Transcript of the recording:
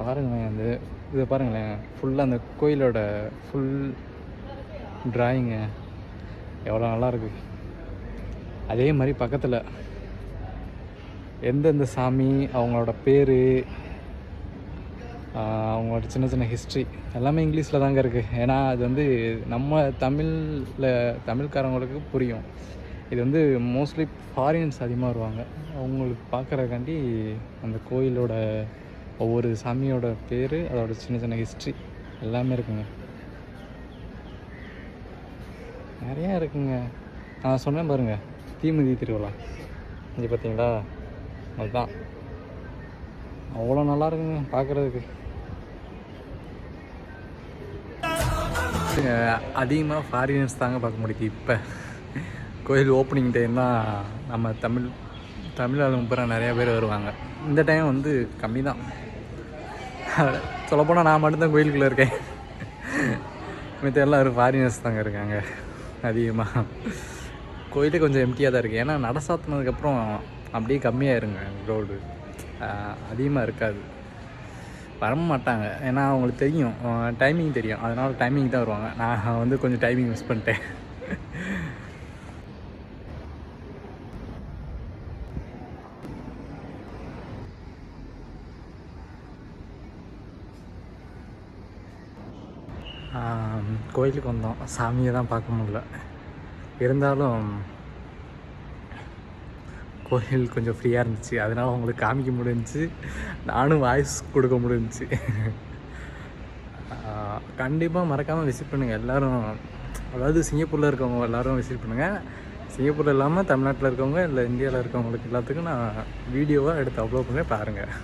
பாருங்களேன், இதை பாருங்களேன், ஃபுல்லாக அந்த கோயிலோட ஃபுல் ட்ராயிங்கு எவ்வளோ நல்லாயிருக்கு. அதே மாதிரி பக்கத்தில் எந்தெந்த சாமி, அவங்களோட பேர், அவங்களோட சின்ன சின்ன ஹிஸ்ட்ரி எல்லாமே இங்கிலீஷில் தாங்க இருக்குது. ஏன்னா அது வந்து நம்ம தமிழ்காரங்களுக்கு புரியும். இது வந்து மோஸ்ட்லி ஃபாரினர்ஸ் அதிகமாக வருவாங்க. அவங்களுக்கு பார்க்குறக்காண்டி அந்த கோயிலோட ஒவ்வொரு சாமியோட பேர், அதோட சின்ன சின்ன ஹிஸ்ட்ரி எல்லாமே இருக்குங்க. நிறையா இருக்குங்க. நான் சொன்னேன் பாருங்கள், தீமிதி திருவிழா இங்கே பார்த்தீங்களா, அதுதான் அவ்வளோ நல்லா இருக்குங்க பார்க்குறதுக்கு. அதிகமாக ஃபாரினர்ஸ் தாங்க பார்க்க முடியுது. இப்போ கோயில் ஓப்பனிங் டைம் தான் நம்ம தமிழ் ஆளுங்க பூரா நிறையா பேர் வருவாங்க. இந்த டைம் வந்து கம்மி தான். சொல்லப்போனால் நான் மட்டும்தான் கோயிலுக்குள்ளே இருக்கேன். மற்ற எல்லோரும் ஃபாரினர்ஸ் தாங்க இருக்காங்க அதிகமாக. கோயிலே கொஞ்சம் எம்டியாக தான் இருக்குது. ஏன்னா நட சாத்தினதுக்கப்புறம் அப்படியே கம்மியாயிருங்க க்ரௌடு, அதிகமாக இருக்காது, வர மாட்டாங்க. ஏன்னா அவங்களுக்கு தெரியும், டைமிங் தெரியும், அதனால் டைமிங் தான் வருவாங்க. நான் வந்து கொஞ்சம் டைமிங் மிஸ் பண்ணிட்டேன். கோயிலுக்கு வந்தோம், சாமியை தான் பார்க்க முடியல. இருந்தாலும் கோயில் கொஞ்சம் ஃப்ரீயாக இருந்துச்சு, அதனால் அவங்களுக்கு காமிக்க முடிஞ்சிச்சு, நானும் வாய்ஸ் கொடுக்க முடிஞ்சிச்சு. கண்டிப்பாக மறக்காமல் விசிட் பண்ணுங்கள் எல்லோரும். அதாவது சிங்கப்பூரில் இருக்கவங்க எல்லோரும் விசிட் பண்ணுங்கள். சிங்கப்பூரில் இல்லாமல் தமிழ்நாட்டில் இருக்கவங்க இல்லை இந்தியாவில் இருக்கவங்களுக்கு எல்லாத்துக்கும் நான் வீடியோவாக எடுத்து அப்லோட் பண்ணி பாருங்கள்.